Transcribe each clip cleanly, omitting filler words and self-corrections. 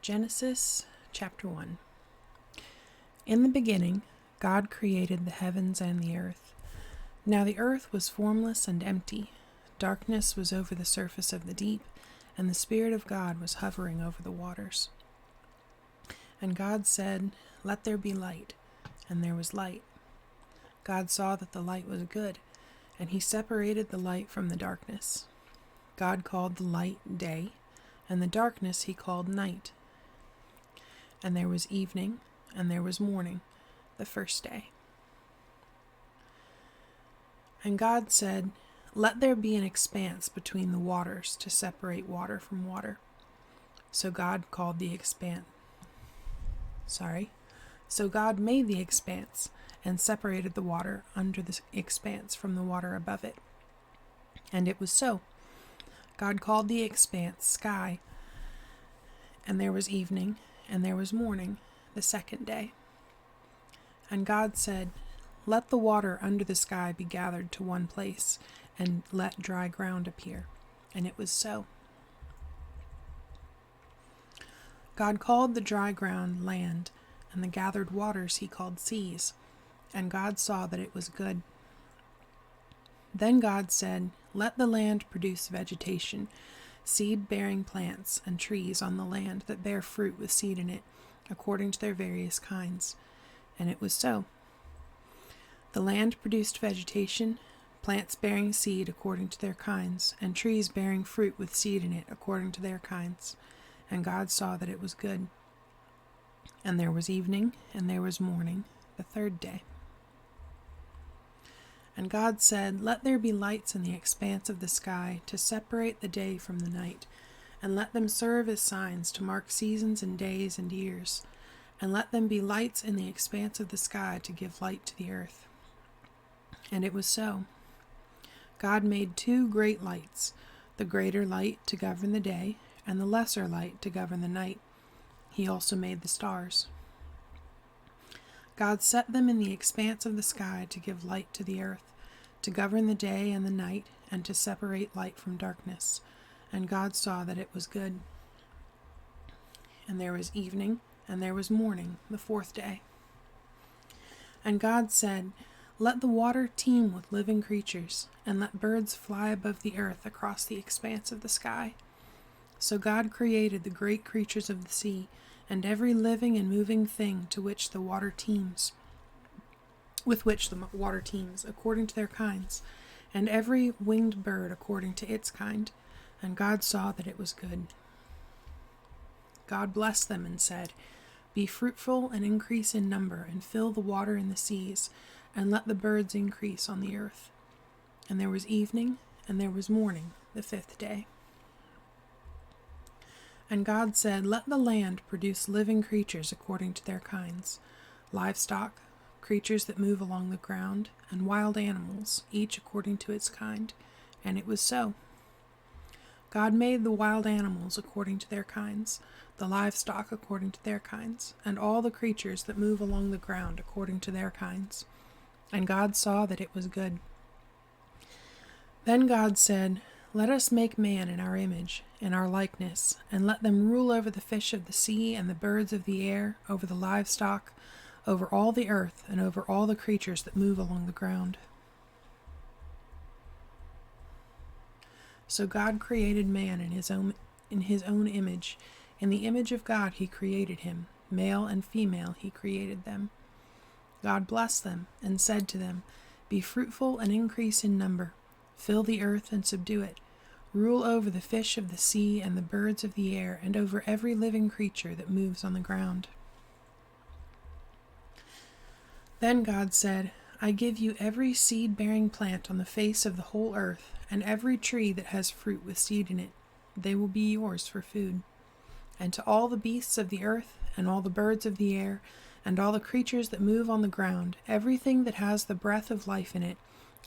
Genesis chapter 1. In the beginning, God created the heavens and the earth. Now the earth was formless and empty. Darkness was over the surface of the deep, and the Spirit of God was hovering over the waters. And God said, "Let there be light," and there was light. God saw that the light was good, and he separated the light from the darkness. God called the light day, and the darkness he called night. And there was evening, and there was morning, the first day. And God said, "Let there be an expanse between the waters to separate water from water." So God made the expanse and separated the water under the expanse from the water above it. And it was so. God called the expanse sky, and there was evening, and there was morning, the second day. And God said, "Let the water under the sky be gathered to one place, and let dry ground appear." And it was so. God called the dry ground land, and the gathered waters he called seas. And God saw that it was good. Then God said, "Let the land produce vegetation, seed-bearing plants and trees on the land that bear fruit with seed in it, according to their various kinds." And it was so. The land produced vegetation, plants bearing seed according to their kinds, and trees bearing fruit with seed in it according to their kinds. And God saw that it was good. And there was evening, and there was morning, the third day. And God said, "Let there be lights in the expanse of the sky to separate the day from the night, and let them serve as signs to mark seasons and days and years. And let them be lights in the expanse of the sky to give light to the earth." And it was so. God made two great lights, the greater light to govern the day, and the lesser light to govern the night. He also made the stars. God set them in the expanse of the sky to give light to the earth, to govern the day and the night, and to separate light from darkness. And God saw that it was good. And there was evening, and there was morning, the fourth day. And God said, "Let the water teem with living creatures, and let birds fly above the earth across the expanse of the sky." So God created the great creatures of the sea, and every living and moving thing with which the water teems, according to their kinds, and every winged bird according to its kind. And God saw that it was good. God blessed them and said, "Be fruitful and increase in number, and fill the water in the seas, and let the birds increase on the earth." And there was evening, and there was morning, the fifth day. And God said, "Let the land produce living creatures according to their kinds, livestock, creatures that move along the ground, and wild animals, each according to its kind." And it was so. God made the wild animals according to their kinds, the livestock according to their kinds, and all the creatures that move along the ground according to their kinds. And God saw that it was good. Then God said, "Let us make man in our image, in our likeness, and let them rule over the fish of the sea and the birds of the air, over the livestock, over all the earth, and over all the creatures that move along the ground." So God created man in his own image. In the image of God he created him. Male and female he created them. God blessed them and said to them, "Be fruitful and increase in number. Fill the earth and subdue it. Rule over the fish of the sea and the birds of the air, and over every living creature that moves on the ground." Then God said, "I give you every seed-bearing plant on the face of the whole earth, and every tree that has fruit with seed in it. They will be yours for food. And to all the beasts of the earth, and all the birds of the air, and all the creatures that move on the ground, everything that has the breath of life in it,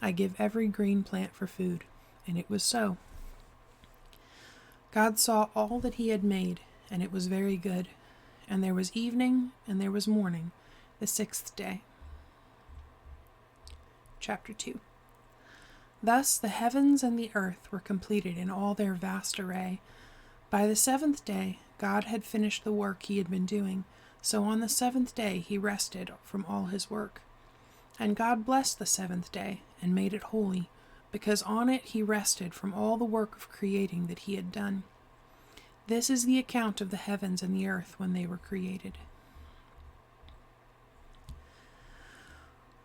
I give every green plant for food." And it was so. God saw all that he had made, and it was very good. And there was evening, and there was morning, the sixth day. Chapter 2. Thus the heavens and the earth were completed in all their vast array. By the seventh day God had finished the work he had been doing, so on the seventh day he rested from all his work. And God blessed the seventh day and made it holy, because on it he rested from all the work of creating that he had done. This is the account of the heavens and the earth when they were created.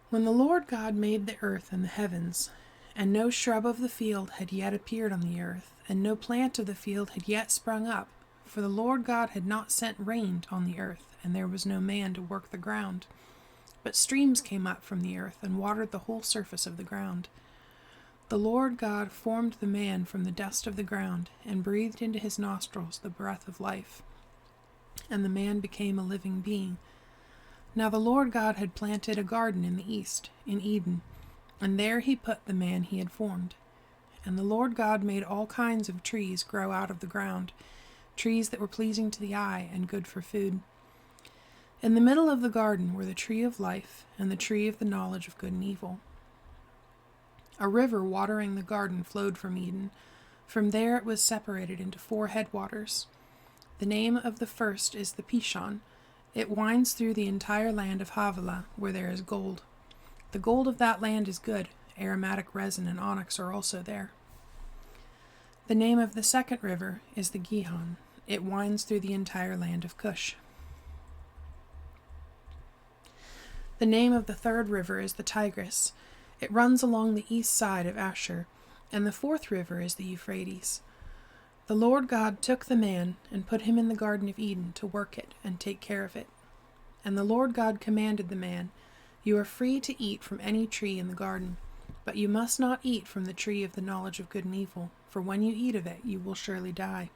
When the Lord God made the earth and the heavens, and no shrub of the field had yet appeared on the earth, and no plant of the field had yet sprung up, for the Lord God had not sent rain on the earth, and there was no man to work the ground. But streams came up from the earth and watered the whole surface of the ground. The Lord God formed the man from the dust of the ground, and breathed into his nostrils the breath of life, and the man became a living being. Now the Lord God had planted a garden in the east, in Eden, and there he put the man he had formed. And the Lord God made all kinds of trees grow out of the ground, trees that were pleasing to the eye and good for food. In the middle of the garden were the tree of life and the tree of the knowledge of good and evil. A river watering the garden flowed from Eden. From there it was separated into 4 headwaters. The name of the first is the Pishon. It winds through the entire land of Havilah, where there is gold. The gold of that land is good. Aromatic resin and onyx are also there. The name of the second river is the Gihon. It winds through the entire land of Cush. The name of the third river is the Tigris. It runs along the east side of Ashur, and the fourth river is the Euphrates. The Lord God took the man and put him in the Garden of Eden to work it and take care of it. And the Lord God commanded the man, "You are free to eat from any tree in the garden, but you must not eat from the tree of the knowledge of good and evil, for when you eat of it you will surely die."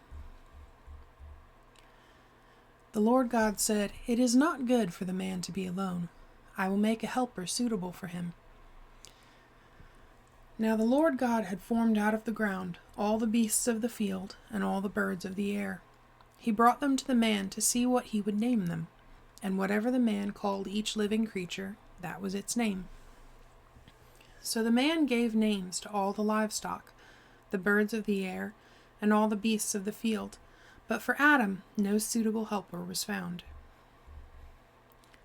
The Lord God said, "It is not good for the man to be alone. I will make a helper suitable for him." Now the Lord God had formed out of the ground all the beasts of the field and all the birds of the air. He brought them to the man to see what he would name them, and whatever the man called each living creature, that was its name. So the man gave names to all the livestock, the birds of the air, and all the beasts of the field, but for Adam no suitable helper was found.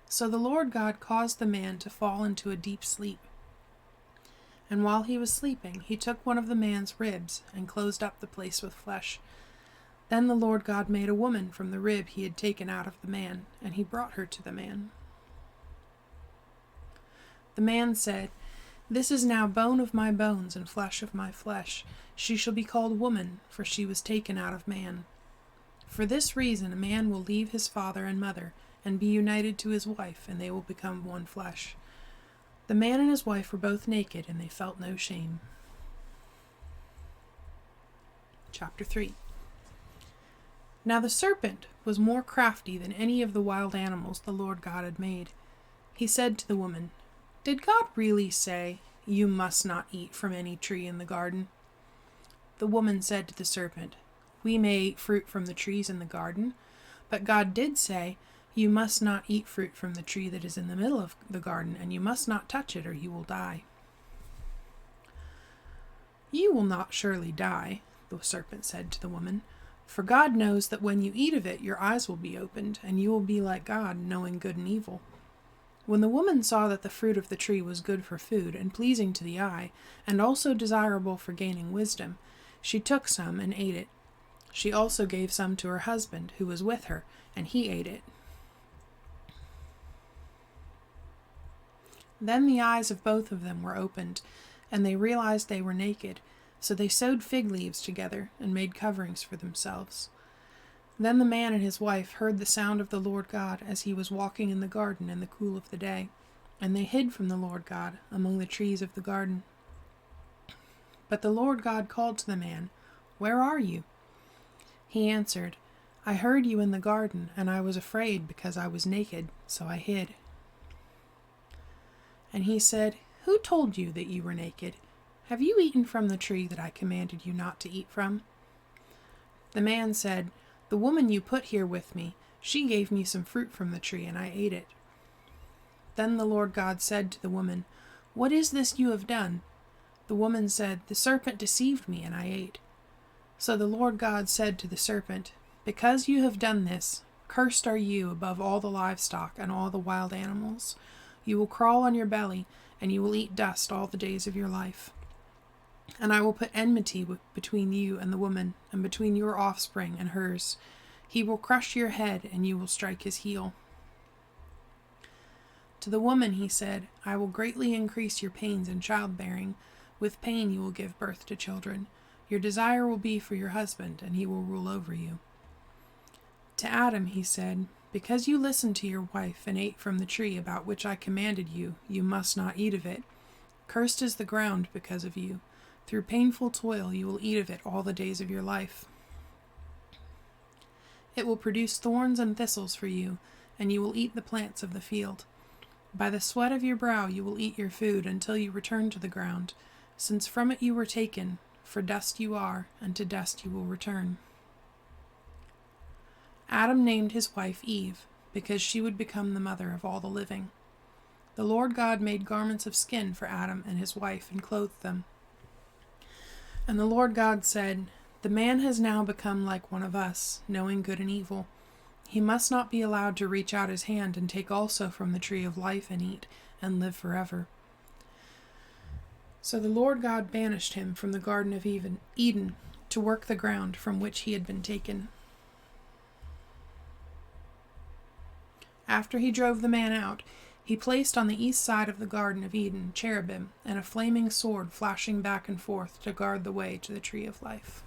So the Lord God caused the man to fall into a deep sleep. And while he was sleeping, he took one of the man's ribs and closed up the place with flesh. Then the Lord God made a woman from the rib he had taken out of the man, and he brought her to the man. The man said, "This is now bone of my bones and flesh of my flesh. She shall be called woman, for she was taken out of man. For this reason a man will leave his father and mother, and be united to his wife, and they will become one flesh." The man and his wife were both naked, and they felt no shame. Chapter 3. Now the serpent was more crafty than any of the wild animals the Lord God had made. He said to the woman, "Did God really say, 'You must not eat from any tree in the garden'?" The woman said to the serpent, "We may eat fruit from the trees in the garden, but God did say, 'You must not eat fruit from the tree that is in the middle of the garden, and you must not touch it, or you will die.'" "You will not surely die," the serpent said to the woman, "for God knows that when you eat of it, your eyes will be opened, and you will be like God, knowing good and evil." When the woman saw that the fruit of the tree was good for food, and pleasing to the eye, and also desirable for gaining wisdom, she took some and ate it. She also gave some to her husband, who was with her, and he ate it. Then the eyes of both of them were opened, and they realized they were naked, so they sewed fig leaves together and made coverings for themselves. Then the man and his wife heard the sound of the Lord God as he was walking in the garden in the cool of the day, and they hid from the Lord God among the trees of the garden. But the Lord God called to the man, "Where are you?" He answered, "I heard you in the garden, and I was afraid because I was naked, so I hid." And he said, "Who told you that you were naked? Have you eaten from the tree that I commanded you not to eat from?" The man said, "The woman you put here with me, she gave me some fruit from the tree, and I ate it." Then the Lord God said to the woman, "What is this you have done?" The woman said, "The serpent deceived me, and I ate." So the Lord God said to the serpent, Because you have done this, cursed are you above all the livestock and all the wild animals. You will crawl on your belly, and you will eat dust all the days of your life. And I will put enmity between you and the woman, and between your offspring and hers. He will crush your head, and you will strike his heel." To the woman he said, "I will greatly increase your pains in childbearing. With pain you will give birth to children. Your desire will be for your husband, and he will rule over you." To Adam he said, "Because you listened to your wife and ate from the tree about which I commanded you, you must not eat of it. Cursed is the ground because of you. Through painful toil you will eat of it all the days of your life. It will produce thorns and thistles for you, and you will eat the plants of the field. By the sweat of your brow you will eat your food until you return to the ground, since from it you were taken, for dust you are, and to dust you will return." Adam named his wife Eve, because she would become the mother of all the living. The Lord God made garments of skin for Adam and his wife and clothed them. And the Lord God said, "The man has now become like one of us, knowing good and evil. He must not be allowed to reach out his hand and take also from the tree of life and eat, and live forever." So the Lord God banished him from the Garden of Eden to work the ground from which he had been taken. After he drove the man out, he placed on the east side of the Garden of Eden cherubim and a flaming sword flashing back and forth to guard the way to the tree of life.